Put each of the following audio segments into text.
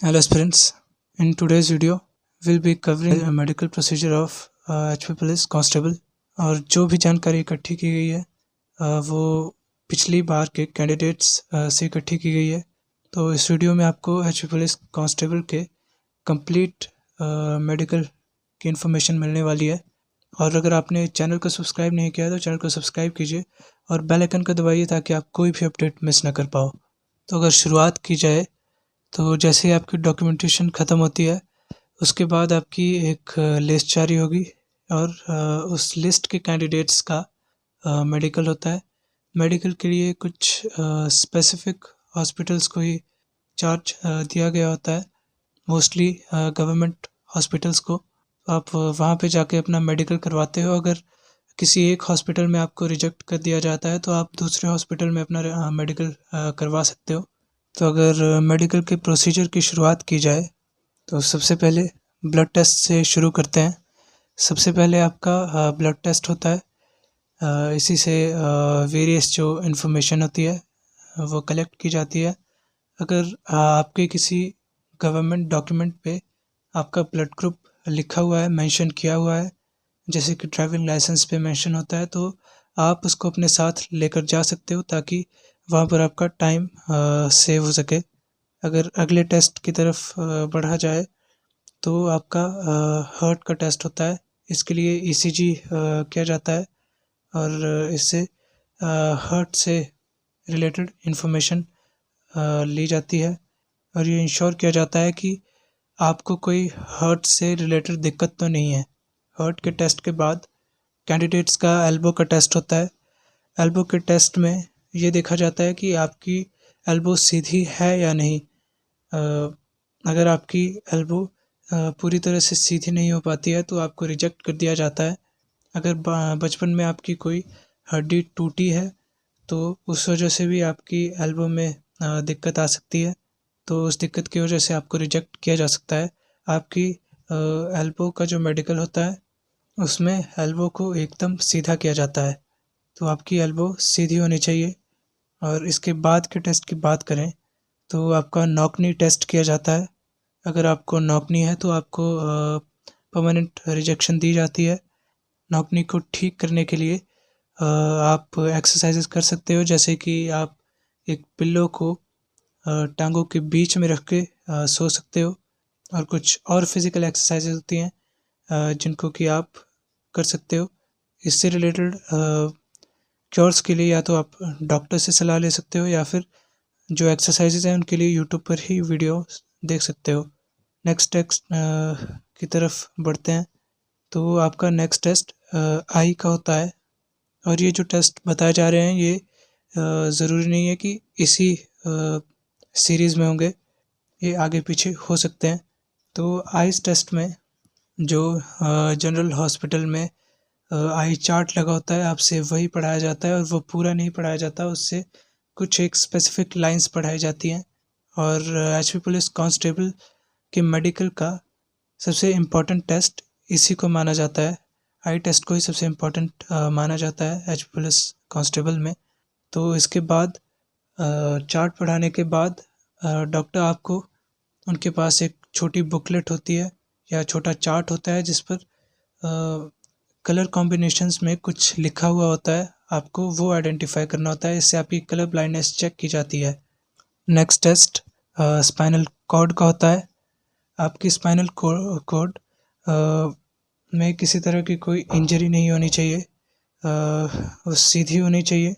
Hello aspirants, in today's video we'll be covering a medical procedure of HP police constable. और जो भी जानकारी इकट्ठी की गई है वो पिछली बार के कैंडिडेट्स से इकट्ठी की गई है। तो इस वीडियो में आपको HP पुलिस कांस्टेबल के कंप्लीट मेडिकल की इन्फॉर्मेशन मिलने वाली है। और अगर आपने चैनल को सब्सक्राइब नहीं किया तो चैनल को सब्सक्राइब कीजिए और बेल आइकन को दबाइए ताकि आप कोई भी अपडेट मिस ना कर पाओ। तो अगर शुरुआत की जाए तो जैसे ही आपकी डॉक्यूमेंटेशन ख़त्म होती है उसके बाद आपकी एक लिस्ट जारी होगी और उस लिस्ट के कैंडिडेट्स का मेडिकल होता है। मेडिकल के लिए कुछ स्पेसिफिक हॉस्पिटल्स को ही चार्ज दिया गया होता है, मोस्टली गवर्नमेंट हॉस्पिटल्स को। आप वहाँ पे जाके अपना मेडिकल करवाते हो। अगर किसी एक हॉस्पिटल में आपको रिजेक्ट कर दिया जाता है तो आप दूसरे हॉस्पिटल में अपना मेडिकल करवा सकते हो। तो अगर मेडिकल के प्रोसीजर की शुरुआत की जाए तो सबसे पहले ब्लड टेस्ट से शुरू करते हैं। सबसे पहले आपका ब्लड टेस्ट होता है। इसी से वेरियस जो इन्फॉर्मेशन होती है वो कलेक्ट की जाती है। अगर आपके किसी गवर्नमेंट डॉक्यूमेंट पे आपका ब्लड ग्रुप लिखा हुआ है, मेंशन किया हुआ है, जैसे कि ड्राइविंग लाइसेंस पे मेंशन होता है, तो आप उसको अपने साथ लेकर जा सकते हो ताकि वहाँ पर आपका टाइम सेव हो सके। अगर अगले टेस्ट की तरफ बढ़ा जाए तो आपका हार्ट का टेस्ट होता है। इसके लिए ईसीजी किया जाता है और इससे हार्ट से रिलेटेड इन्फॉर्मेशन ली जाती है और ये इंश्योर किया जाता है कि आपको कोई हार्ट से रिलेटेड दिक्कत तो नहीं है। हार्ट के टेस्ट के बाद कैंडिडेट्स का एल्बो का टेस्ट होता है। एल्बो के टेस्ट में ये देखा जाता है कि आपकी एल्बो सीधी है या नहीं। अगर आपकी एल्बो पूरी तरह से सीधी नहीं हो पाती है तो आपको रिजेक्ट कर दिया जाता है। अगर बचपन में आपकी कोई हड्डी टूटी है तो उस वजह से भी आपकी एल्बो में दिक्कत आ सकती है, तो उस दिक्कत की वजह से आपको रिजेक्ट किया जा सकता है। आपकी एल्बो का जो मेडिकल होता है उसमें एल्बो को एकदम सीधा किया जाता है, तो आपकी एल्बो सीधी होनी चाहिए। और इसके बाद के टेस्ट की बात करें तो आपका नॉक-नी टेस्ट किया जाता है। अगर आपको नॉक-नी है तो आपको परमानेंट रिजेक्शन दी जाती है। नॉक-नी को ठीक करने के लिए आप एक्सरसाइजेस कर सकते हो, जैसे कि आप एक पिल्लो को टांगों के बीच में रख के सो सकते हो। और कुछ और फिज़िकल एक्सरसाइजेज होती हैं जिनको कि आप कर सकते हो। इससे रिलेटेड क्योर्स के लिए या तो आप डॉक्टर से सलाह ले सकते हो या फिर जो एक्सरसाइजेज हैं उनके लिए यूट्यूब पर ही वीडियो देख सकते हो। नेक्स्ट टेस्ट की तरफ बढ़ते हैं तो आपका नेक्स्ट टेस्ट आई का होता है। और ये जो टेस्ट बताए जा रहे हैं ये ज़रूरी नहीं है कि इसी सीरीज़ में होंगे, ये आगे पीछे हो सकते हैं। तो आइज़ टेस्ट में जो जनरल हॉस्पिटल में आई चार्ट लगा होता है आपसे वही पढ़ाया जाता है और वो पूरा नहीं पढ़ाया जाता, उससे कुछ एक स्पेसिफिक लाइंस पढ़ाई जाती हैं। और एचपी पुलिस कांस्टेबल के मेडिकल का सबसे इम्पोर्टेंट टेस्ट इसी को माना जाता है। आई टेस्ट को ही सबसे इम्पोर्टेंट माना जाता है एचपी पुलिस कांस्टेबल में। तो इसके बाद चार्ट पढ़ाने के बाद डॉक्टर आपको उनके पास एक छोटी बुकलेट होती है या छोटा चार्ट होता है जिस पर कलर कॉम्बिनेशंस में कुछ लिखा हुआ होता है, आपको वो आइडेंटिफाई करना होता है। इससे आपकी कलर ब्लाइंडनेस चेक की जाती है। नेक्स्ट टेस्ट स्पाइनल कॉर्ड का होता है। आपकी स्पाइनल कॉर्ड में किसी तरह की कोई इंजरी नहीं होनी चाहिए, वो सीधी होनी चाहिए।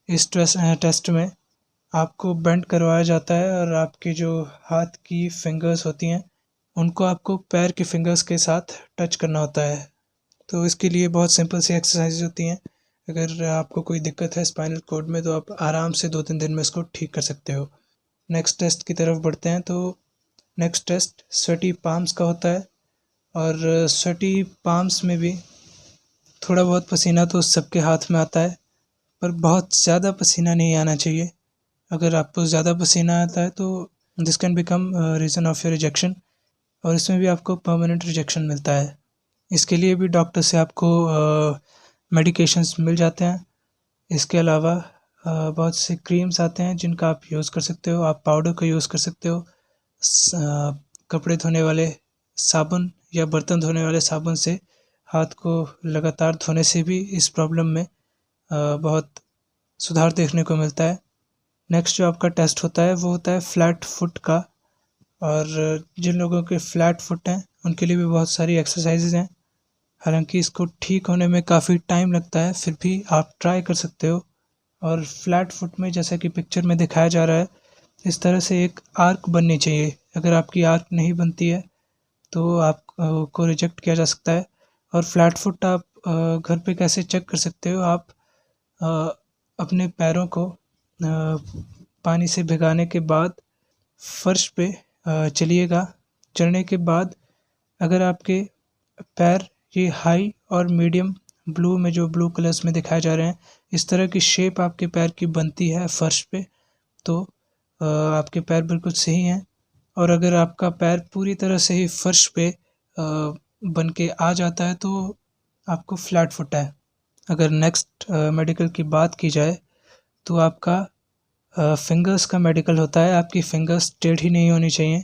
इस टेस्ट में आपको बेंड करवाया जाता है और आपके जो हाथ की फिंगर्स होती हैं उनको आपको पैर के फिंगर्स के साथ टच करना होता है। तो इसके लिए बहुत सिंपल सी एक्सरसाइज होती हैं। अगर आपको कोई दिक्कत है स्पाइनल कॉर्ड में तो आप आराम से 2-3 दिन में इसको ठीक कर सकते हो। नेक्स्ट टेस्ट की तरफ बढ़ते हैं तो नेक्स्ट टेस्ट स्वेटी पाम्स का होता है। और स्वेटी पाम्स में भी थोड़ा बहुत पसीना तो सबके हाथ में आता है, पर बहुत ज़्यादा पसीना नहीं आना चाहिए। अगर आपको ज़्यादा पसीना आता है तो this can become reason of your rejection और इसमें भी आपको परमानेंट रिजेक्शन मिलता है। इसके लिए भी डॉक्टर से आपको मेडिकेशंस मिल जाते हैं। इसके अलावा बहुत से क्रीम्स आते हैं जिनका आप यूज़ कर सकते हो। आप पाउडर का यूज़ कर सकते हो, कपड़े धोने वाले साबुन या बर्तन धोने वाले साबुन से हाथ को लगातार धोने से भी इस प्रॉब्लम में बहुत सुधार देखने को मिलता है। नेक्स्ट जो आपका टेस्ट होता है वो होता है फ्लैट फुट का। और जिन लोगों के फ्लैट फुट हैं उनके लिए भी बहुत सारी एक्सरसाइजेज हैं। हालांकि इसको ठीक होने में काफ़ी टाइम लगता है, फिर भी आप ट्राई कर सकते हो। और फ्लैट फुट में जैसा कि पिक्चर में दिखाया जा रहा है, इस तरह से एक आर्क बननी चाहिए। अगर आपकी आर्क नहीं बनती है तो आप को रिजेक्ट किया जा सकता है। और फ्लैट फुट आप घर पे कैसे चेक कर सकते हो, आप अपने पैरों को पानी से भिगाने के बाद फर्श पे चलिएगा। चलने के बाद अगर आपके पैर ये हाई और मीडियम ब्लू में, जो ब्लू कलर्स में दिखाए जा रहे हैं, इस तरह की शेप आपके पैर की बनती है फर्श पे, तो आपके पैर बिल्कुल सही हैं। और अगर आपका पैर पूरी तरह से ही फर्श पे बन के आ जाता है तो आपको फ्लैट फुट है। अगर नेक्स्ट मेडिकल की बात की जाए तो आपका फिंगर्स का मेडिकल होता है। आपकी फिंगर्स टेढ़ी नहीं होनी चाहिए।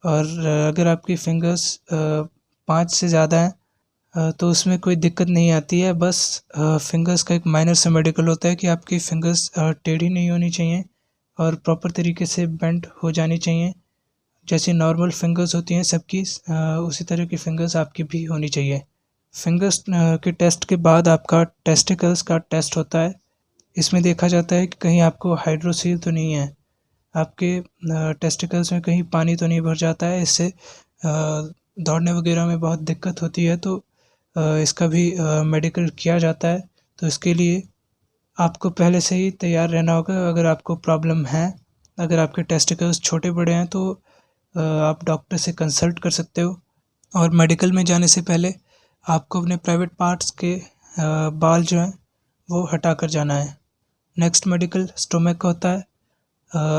और अगर आपकी फिंगर्स 5 से ज़्यादा हैं तो उसमें कोई दिक्कत नहीं आती है। बस फिंगर्स का एक माइनर सा मेडिकल होता है कि आपकी फिंगर्स टेढ़ी नहीं होनी चाहिए और प्रॉपर तरीके से बेंड हो जानी चाहिए। जैसी नॉर्मल फिंगर्स होती हैं सबकी, उसी तरह की फिंगर्स आपकी भी होनी चाहिए। फिंगर्स के टेस्ट के बाद आपका टेस्टिकल्स का टेस्ट होता है। इसमें देखा जाता है कि कहीं आपको हाइड्रोसील तो नहीं है, आपके टेस्टिकल्स में कहीं पानी तो नहीं भर जाता है। इससे दौड़ने वगैरह में बहुत दिक्कत होती है, तो इसका भी मेडिकल किया जाता है। तो इसके लिए आपको पहले से ही तैयार रहना होगा। अगर आपको प्रॉब्लम है, अगर आपके टेस्टिकल्स छोटे बड़े हैं तो आप डॉक्टर से कंसल्ट कर सकते हो। और मेडिकल में जाने से पहले आपको अपने प्राइवेट पार्ट्स के बाल जो हैं वो हटा कर जाना है। नेक्स्ट मेडिकल स्टोमक का होता है।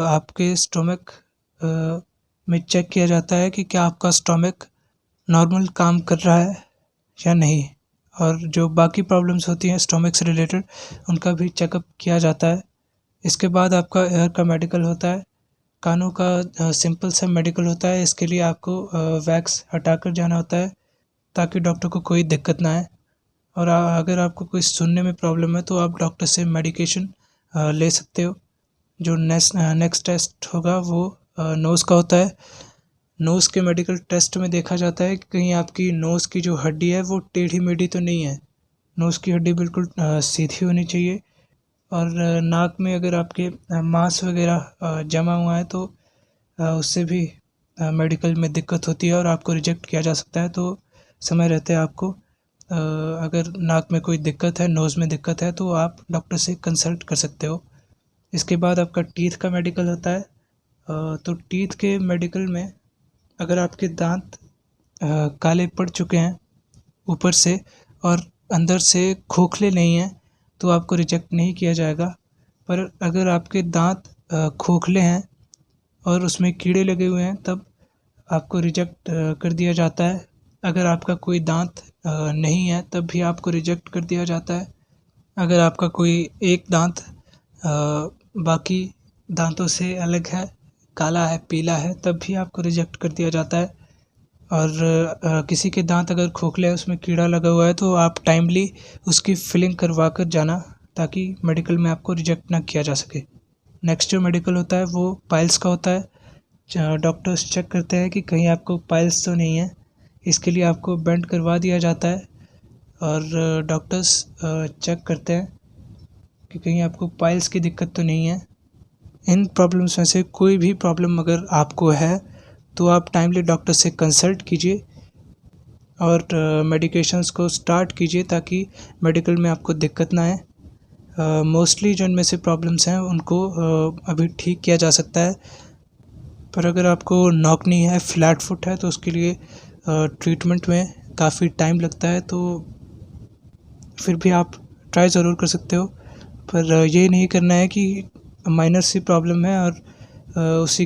आपके स्टोमक में चेक किया जाता है कि क्या आपका स्टोमक नॉर्मल काम कर रहा है या नहीं। और जो बाकी प्रॉब्लम्स होती हैं स्टोमक से रिलेटेड, उनका भी चेकअप किया जाता है। इसके बाद आपका एयर का मेडिकल होता है। कानों का सिंपल सा मेडिकल होता है। इसके लिए आपको वैक्स हटा कर जाना होता है ताकि डॉक्टर को कोई दिक्कत ना आए। और अगर आपको कोई सुनने में प्रॉब्लम है तो आप डॉक्टर से मेडिकेशन ले सकते हो। जो नेक्स्ट टेस्ट होगा वो नोज़ का होता है। नोज़ के मेडिकल टेस्ट में देखा जाता है कि कहीं आपकी नोज़ की जो हड्डी है वो टेढ़ी मेढ़ी तो नहीं है। नोज़ की हड्डी बिल्कुल सीधी होनी चाहिए। और नाक में अगर आपके मांस वगैरह जमा हुआ है तो उससे भी मेडिकल में दिक्कत होती है और आपको रिजेक्ट किया जा सकता है। तो समय रहते आपको अगर नाक में कोई दिक्कत है, नोज़ में दिक्कत है, तो आप डॉक्टर से कंसल्ट कर सकते हो। इसके बाद आपका टीथ का मेडिकल होता है। तो टीथ के मेडिकल में अगर आपके दांत काले पड़ चुके हैं ऊपर से और अंदर से खोखले नहीं हैं तो आपको रिजेक्ट नहीं किया जाएगा। पर अगर आपके दांत खोखले हैं और उसमें कीड़े लगे हुए हैं तब आपको रिजेक्ट कर दिया जाता है। अगर आपका कोई दांत नहीं है तब भी आपको रिजेक्ट कर दिया जाता है। अगर आपका कोई एक दांत बाकी दांतों से अलग है, काला है, पीला है, तब भी आपको रिजेक्ट कर दिया जाता है। और किसी के दांत अगर खोखले है, उसमें कीड़ा लगा हुआ है, तो आप टाइमली उसकी फिलिंग करवा कर जाना ताकि मेडिकल में आपको रिजेक्ट ना किया जा सके। नेक्स्ट जो मेडिकल होता है वो पाइल्स का होता है। डॉक्टर्स चेक करते हैं कि कहीं आपको पाइल्स तो नहीं है। इसके लिए आपको बेंड करवा दिया जाता है और डॉक्टर्स चेक करते हैं कि कहीं आपको पाइल्स की दिक्कत तो नहीं है। इन प्रॉब्लम्स में से कोई भी प्रॉब्लम अगर आपको है तो आप टाइमली डॉक्टर से कंसल्ट कीजिए और मेडिकेशंस को स्टार्ट कीजिए ताकि मेडिकल में आपको दिक्कत ना आए। मोस्टली जो इनमें से प्रॉब्लम्स हैं उनको अभी ठीक किया जा सकता है। पर अगर आपको नॉक नी है, फ्लैट फुट है, तो उसके लिए ट्रीटमेंट में काफ़ी टाइम लगता है। तो फिर भी आप ट्राई ज़रूर कर सकते हो। पर ये नहीं करना है कि माइनर सी प्रॉब्लम है और उसी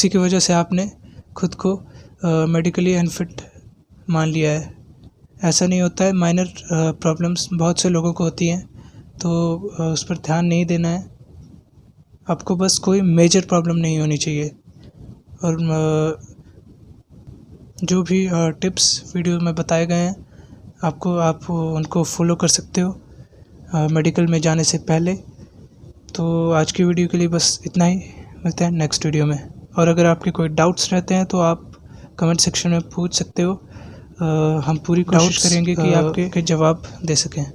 की वजह से आपने खुद को मेडिकली अनफिट मान लिया है। ऐसा नहीं होता है। माइनर प्रॉब्लम्स बहुत से लोगों को होती हैं, तो उस पर ध्यान नहीं देना है। आपको बस कोई मेजर प्रॉब्लम नहीं होनी चाहिए। और जो भी टिप्स वीडियो में बताए गए हैं आप उनको फॉलो कर सकते हो मेडिकल में जाने से पहले। तो आज की वीडियो के लिए बस इतना ही, मिलते हैं नेक्स्ट वीडियो में। और अगर आपके कोई डाउट्स रहते हैं तो आप कमेंट सेक्शन में पूछ सकते हो, हम पूरी कोशिश करेंगे कि आपके जवाब दे सकें।